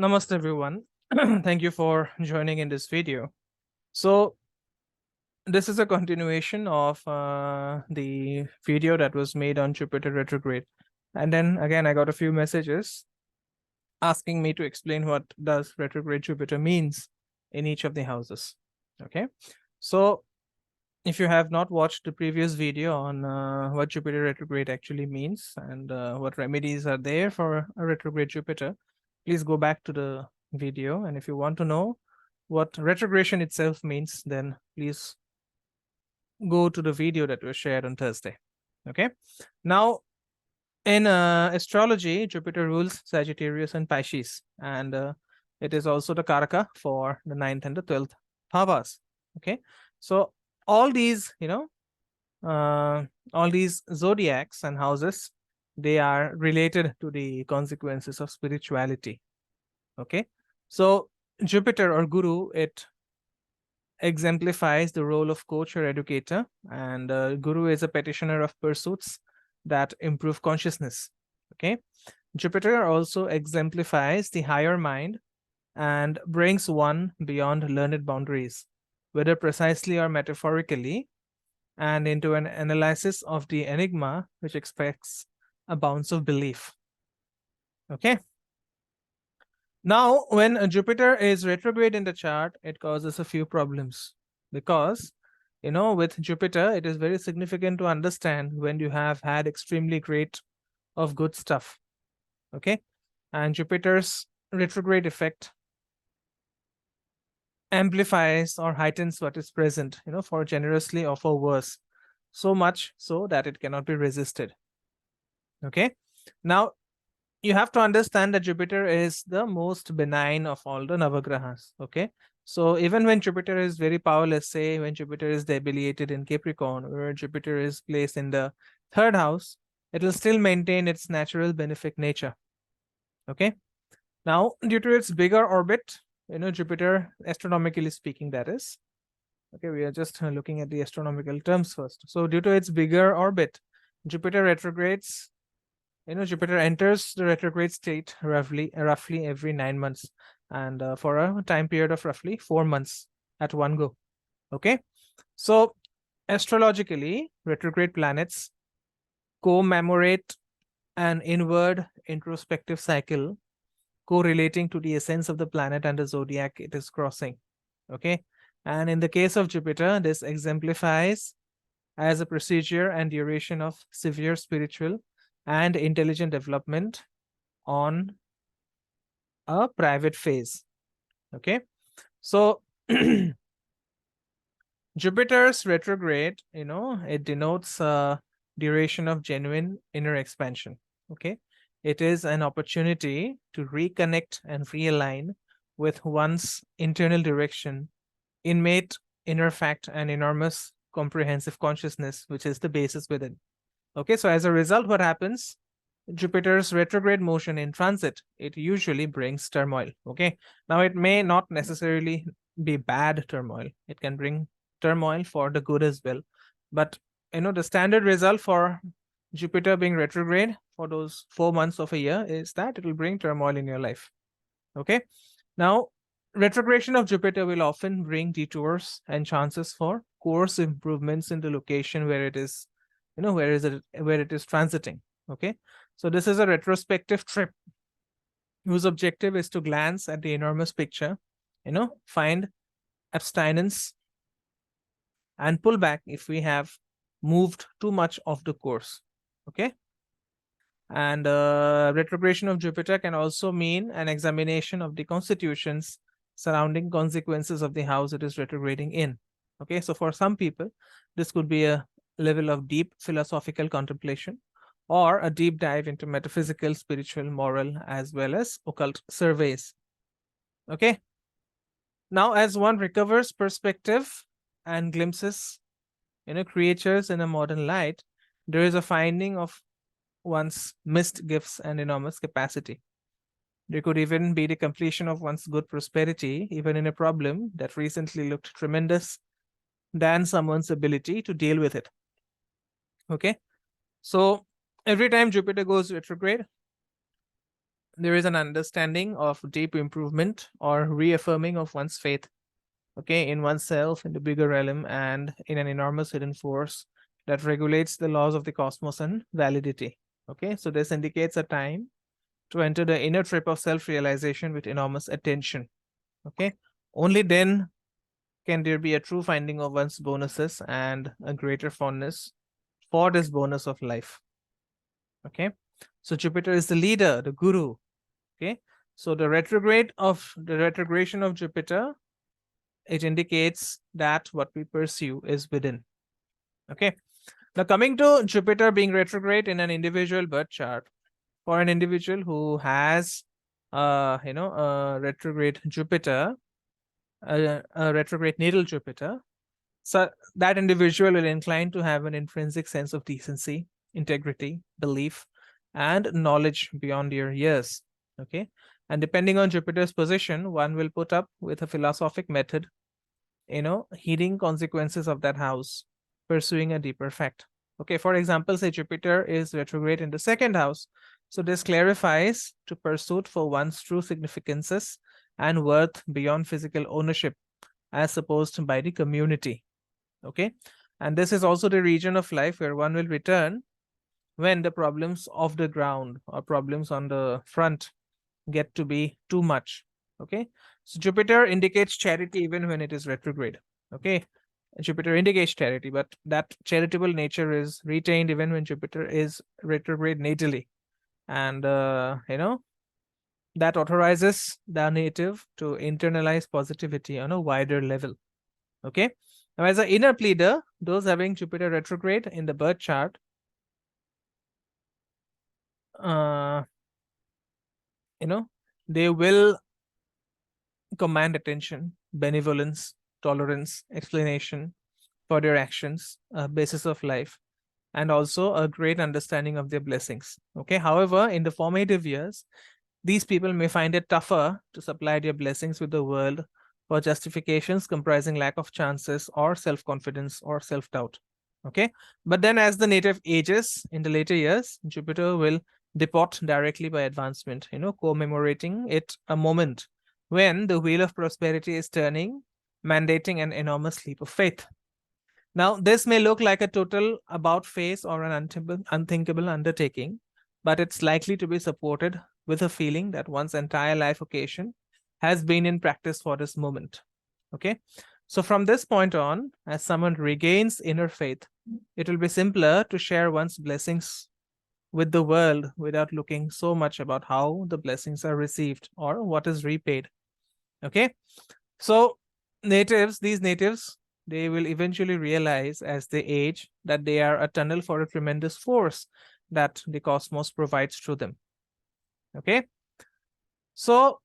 Namaste everyone. Thank you for joining in this video. So this is a continuation of the video that was made on Jupiter retrograde. And then again, I got a few messages asking me to explain what does retrograde Jupiter means in each of the houses. Okay. So if you have not watched the previous video on what Jupiter retrograde actually means and what remedies are there for a retrograde Jupiter, please go back to the video. And if you want to know what retrogression itself means, then please go to the video that was shared on Thursday. Okay. Now, in astrology, Jupiter rules Sagittarius and Pisces, and it is also the Karaka for the 9th and the 12th bhavas. Okay. So all these, all these zodiacs and houses, they are related to the consequences of spirituality. Okay. So Jupiter or Guru, it exemplifies the role of coach or educator, and Guru is a petitioner of pursuits that improve consciousness. Okay. Jupiter also exemplifies the higher mind and brings one beyond learned boundaries, whether precisely or metaphorically, and into an analysis of the enigma, which expects a bounce of belief. Okay. Now, when Jupiter is retrograde in the chart, it causes a few problems because, with Jupiter, it is very significant to understand when you have had extremely great of good stuff. Okay. And Jupiter's retrograde effect amplifies or heightens what is present, for generously or for worse, so much so that it cannot be resisted. Okay. Now, you have to understand that Jupiter is the most benign of all the Navagrahas. Okay. So even when Jupiter is very powerless, say when Jupiter is debilitated in Capricorn, where Jupiter is placed in the 3rd house, it will still maintain its natural benefic nature. Okay. Now, due to its bigger orbit, Jupiter, astronomically speaking, that is. Okay, we are just looking at the astronomical terms first. So due to its bigger orbit, Jupiter retrogrades. Jupiter enters the retrograde state roughly every 9 months, and for a time period of roughly 4 months at one go. Okay, so astrologically, retrograde planets commemorate an inward introspective cycle correlating to the essence of the planet and the zodiac it is crossing. Okay, and in the case of Jupiter, this exemplifies as a procedure and duration of severe spiritual and intelligent development on a private phase. Okay, so Jupiter's retrograde, it denotes a duration of genuine inner expansion. Okay, it is an opportunity to reconnect and realign with one's internal direction, innate inner fact, and enormous comprehensive consciousness, which is the basis within. Okay, so as a result, what happens? Jupiter's retrograde motion in transit, it usually brings turmoil. Okay, now it may not necessarily be bad turmoil. It can bring turmoil for the good as well. But, the standard result for Jupiter being retrograde for those 4 months of a year is that it will bring turmoil in your life. Okay, now retrogression of Jupiter will often bring detours and chances for course improvements in the location where it is, where it is transiting. Okay, so this is a retrospective trip whose objective is to glance at the enormous picture, find abstinence and pull back if we have moved too much off the course. Okay, and retrogression of Jupiter can also mean an examination of the constitutions surrounding consequences of the house it is retrograding in. Okay, so for some people, this could be a level of deep philosophical contemplation or a deep dive into metaphysical, spiritual, moral, as well as occult surveys. Okay. Now, as one recovers perspective and glimpses, creatures in a modern light, there is a finding of one's missed gifts and enormous capacity. There could even be the completion of one's good prosperity, even in a problem that recently looked tremendous than someone's ability to deal with it. Okay. So every time Jupiter goes retrograde, there is an understanding of deep improvement or reaffirming of one's faith, okay, in oneself, in the bigger realm, and in an enormous hidden force that regulates the laws of the cosmos and validity. Okay, so this indicates a time to enter the inner trip of self-realization with enormous attention. Okay, only then can there be a true finding of one's bonuses and a greater fondness for this bonus of life. Okay, so Jupiter is the leader, the guru. Okay, so the retrogression of Jupiter, it indicates that what we pursue is within. Okay, now coming to Jupiter being retrograde in an individual birth chart, for an individual who has retrograde Jupiter, a retrograde natal Jupiter, so that individual will incline to have an intrinsic sense of decency, integrity, belief, and knowledge beyond their years. Okay, and depending on Jupiter's position, one will put up with a philosophic method, heeding consequences of that house, pursuing a deeper fact. Okay, for example, say Jupiter is retrograde in the second house. So this clarifies to pursuit for one's true significances and worth beyond physical ownership, as supposed by the community. Okay, and this is also the region of life where one will return when the problems of the ground or problems on the front get to be too much. Okay, so Jupiter indicates charity even when it is retrograde. Okay, Jupiter indicates charity, but that charitable nature is retained even when Jupiter is retrograde natally, and that authorizes the native to internalize positivity on a wider level. Okay, now as an inner pleader, those having Jupiter retrograde in the birth chart, they will command attention, benevolence, tolerance, explanation for their actions, basis of life, and also a great understanding of their blessings. Okay, however, in the formative years, these people may find it tougher to supply their blessings with the world for justifications comprising lack of chances or self-confidence or self-doubt. Okay, but then as the native ages in the later years, Jupiter will depart directly by advancement, commemorating it a moment when the wheel of prosperity is turning, mandating an enormous leap of faith. Now, this may look like a total about face or an unthinkable undertaking, but it's likely to be supported with a feeling that one's entire life occasion has been in practice for this moment. Okay, so from this point on, as someone regains inner faith, it will be simpler to share one's blessings with the world without looking so much about how the blessings are received or what is repaid. Okay, so these natives, they will eventually realize as they age that they are a tunnel for a tremendous force that the cosmos provides through them. Okay, so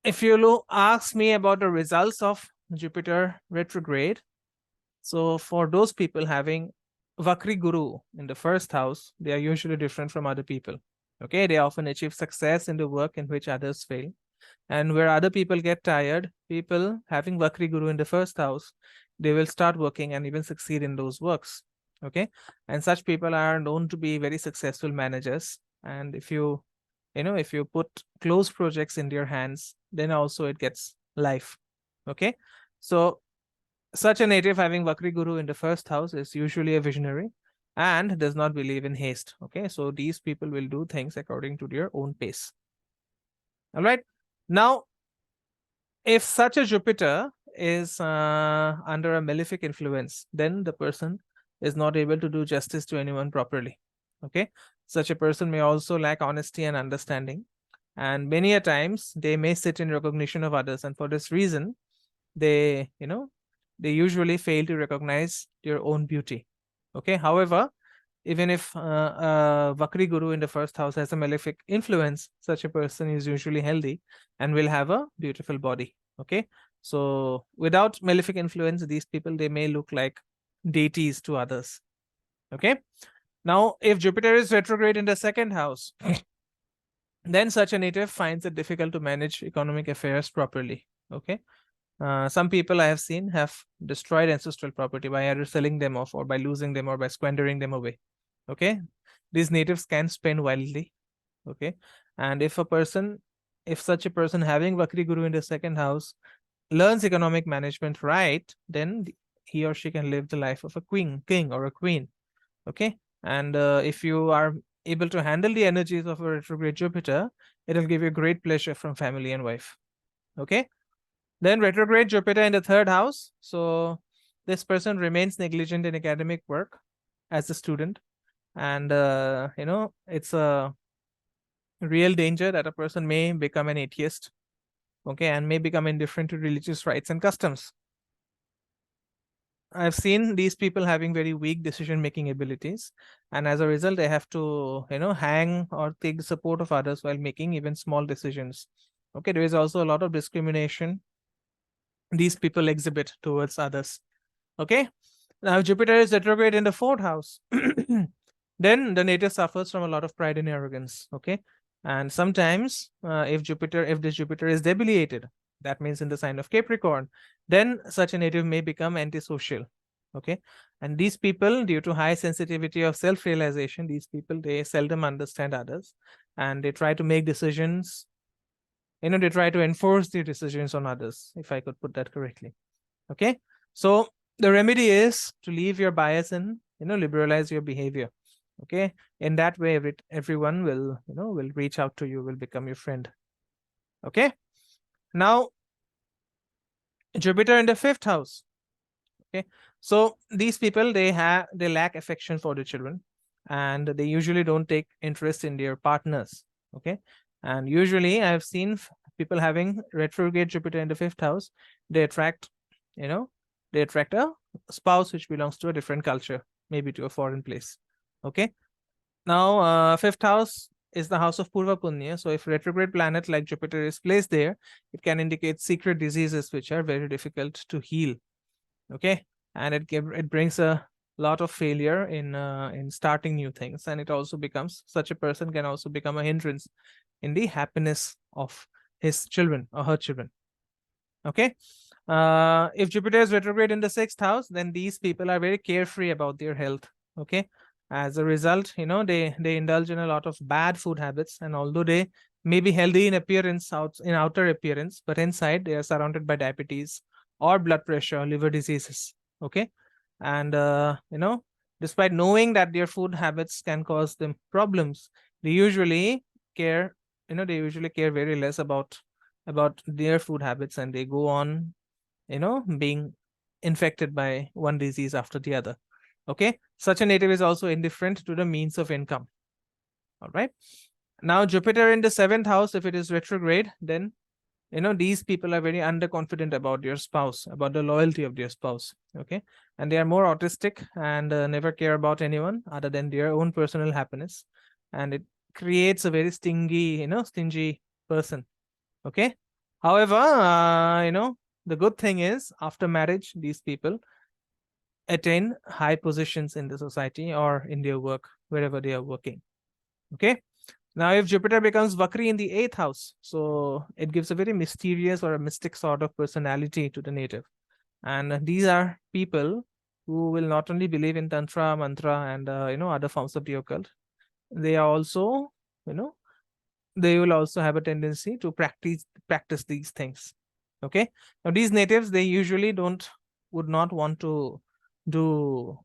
if you ask me about the results of Jupiter retrograde, so for those people having Vakri Guru in the first house, they are usually different from other people. Okay, they often achieve success in the work in which others fail. And where other people get tired, people having Vakri Guru in the first house, they will start working and even succeed in those works. Okay, and such people are known to be very successful managers. And if you put close projects in their hands, then also it gets life. Okay, so such a native having Vakri Guru in the first house is usually a visionary and does not believe in haste. Okay, so these people will do things according to their own pace. All right, now if such a Jupiter is under a malefic influence, then the person is not able to do justice to anyone properly. Okay, such a person may also lack honesty and understanding, and many a times they may sit in recognition of others, and for this reason they usually fail to recognize their own beauty. Okay, however, even if Vakri Guru in the first house has a malefic influence, such a person is usually healthy and will have a beautiful body. Okay, so without malefic influence, these people, they may look like deities to others. Okay, now if Jupiter is retrograde in the second house, then such a native finds it difficult to manage economic affairs properly. Okay, some people I have seen have destroyed ancestral property by either selling them off or by losing them or by squandering them away. Okay, these natives can spend wildly. Okay. And if such a person having Vakri Guru in the second house learns economic management right, then he or she can live the life of a king or a queen. Okay. And if you are able to handle the energies of a retrograde Jupiter, it'll give you great pleasure from family and wife. Okay. Then retrograde Jupiter in the third house. So this person remains negligent in academic work as a student. And, it's a real danger that a person may become an atheist. Okay. And may become indifferent to religious rites and customs. I've seen these people having very weak decision-making abilities, and as a result, they have to, hang or take the support of others while making even small decisions. Okay, there is also a lot of discrimination these people exhibit towards others. Okay, now Jupiter is retrograde in the fourth house. Then the native suffers from a lot of pride and arrogance. Okay, and sometimes if this Jupiter is debilitated, that means in the sign of Capricorn, then such a native may become antisocial. Okay, and these people, due to high sensitivity of self-realization, these people, they seldom understand others, and they try to make decisions. They try to enforce their decisions on others, if I could put that correctly. Okay, so the remedy is to leave your bias and liberalize your behavior. Okay, in that way, everyone will will reach out to you, will become your friend. Okay, now Jupiter in the fifth house. Okay, so these people, they lack affection for the children, and they usually don't take interest in their partners. Okay, and usually I've seen people having retrograde Jupiter in the fifth house, they attract a spouse which belongs to a different culture, maybe to a foreign place. Okay, now fifth house is the house of Purva Punya. So if retrograde planet like Jupiter is placed there, it can indicate secret diseases which are very difficult to heal. Okay, and it brings a lot of failure in starting new things, and it also becomes, such a person can also become a hindrance in the happiness of his children or her children. Okay, if Jupiter is retrograde in the sixth house, then these people are very carefree about their health. Okay, as a result, they indulge in a lot of bad food habits, and although they may be healthy in appearance, in outer appearance, but inside they are surrounded by diabetes or blood pressure, liver diseases. Okay, and despite knowing that their food habits can cause them problems, they usually care very less about their food habits, and they go on being infected by one disease after the other. Okay, such a native is also indifferent to the means of income. All right, now Jupiter in the seventh house, if it is retrograde, then these people are very underconfident about their spouse, about the loyalty of their spouse. Okay, and they are more autistic and never care about anyone other than their own personal happiness, and it creates a very stingy person. Okay, however, the good thing is, after marriage, these people attain high positions in the society or in their work, wherever they are working. Okay, now if Jupiter becomes Vakri in the eighth house, so it gives a very mysterious or a mystic sort of personality to the native, and these are people who will not only believe in tantra, mantra, and other forms of the occult. They are also they will also have a tendency to practice these things. Okay, now these natives, they usually would not want to do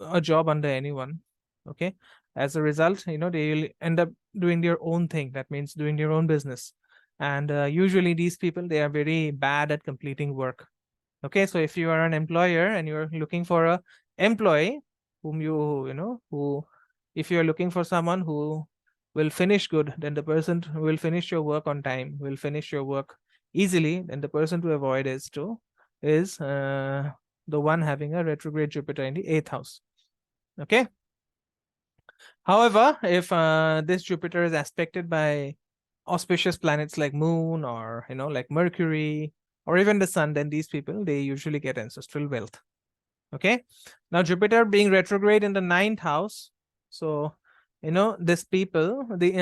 a job under anyone. Okay, as a result, they will end up doing their own thing. That means doing their own business, and usually these people, they are very bad at completing work. Okay, so if you are an employer and you're looking for a employee whom if you're looking for someone who will finish good, then the person who will finish your work on time, will finish your work easily, then the person to avoid is the one having a retrograde Jupiter in the eighth house. Okay, however, if this Jupiter is aspected by auspicious planets like moon, or like Mercury, or even the sun, then these people, they usually get ancestral wealth. Okay, now Jupiter being retrograde in the ninth house, so these people, they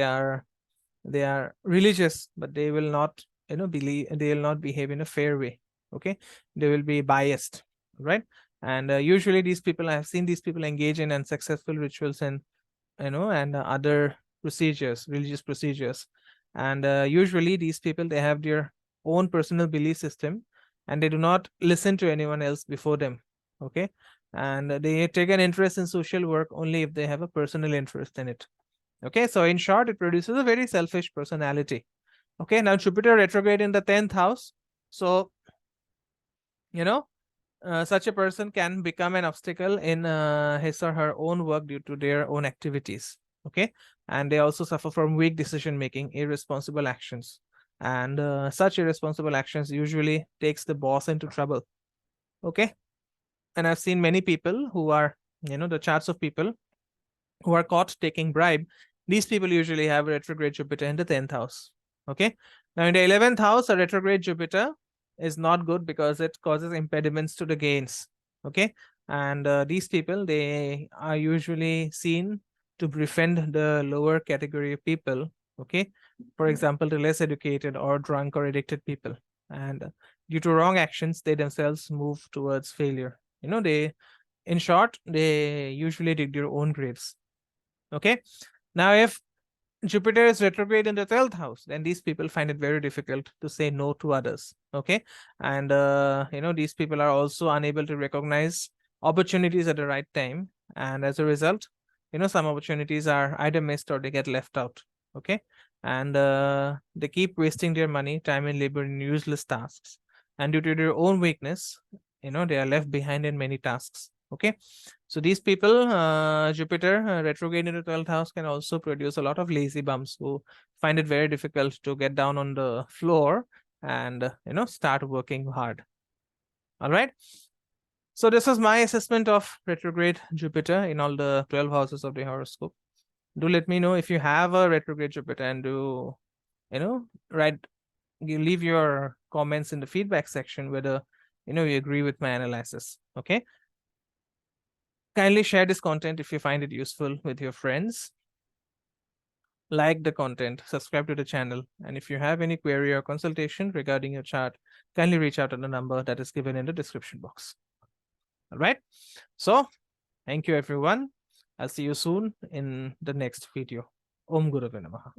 are religious, but they will not they will not behave in a fair way. Okay, they will be biased, right? And usually these people, I have seen these people engage in unsuccessful rituals and and other procedures, religious procedures. And usually these people, they have their own personal belief system, and they do not listen to anyone else before them. Okay. And they take an interest in social work only if they have a personal interest in it. Okay. So in short, it produces a very selfish personality. Okay. Now Jupiter retrograde in the 10th house. So, such a person can become an obstacle in his or her own work due to their own activities. Okay. And they also suffer from weak decision making, irresponsible actions. And such irresponsible actions usually takes the boss into trouble. Okay. And I've seen many people who are, the charts of people who are caught taking bribe. These people usually have retrograde Jupiter in the 10th house. Okay. Now in the 11th house, a retrograde Jupiter is not good because it causes impediments to the gains. Okay. And these people, they are usually seen to befriend the lower category people. Okay. For example, the less educated or drunk or addicted people. And due to wrong actions, they themselves move towards failure. In short, they usually dig their own graves. Okay. Now, if Jupiter is retrograde in the 12th house, then these people find it very difficult to say no to others. Okay. And, these people are also unable to recognize opportunities at the right time. And as a result, some opportunities are either missed or they get left out. Okay. And they keep wasting their money, time, and labor in useless tasks. And due to their own weakness, they are left behind in many tasks. Okay. So these people, Jupiter retrograde in the 12th house can also produce a lot of lazy bums who find it very difficult to get down on the floor and, start working hard. All right. So this is my assessment of retrograde Jupiter in all the 12 houses of the horoscope. Do let me know if you have a retrograde Jupiter, and do, leave your comments in the feedback section whether, you agree with my analysis. Okay. Kindly share this content if you find it useful with your friends. Like the content, subscribe to the channel, and if you have any query or consultation regarding your chart, kindly reach out on the number that is given in the description box. All right. So, thank you everyone. I'll see you soon in the next video. Om Gurave Namaha.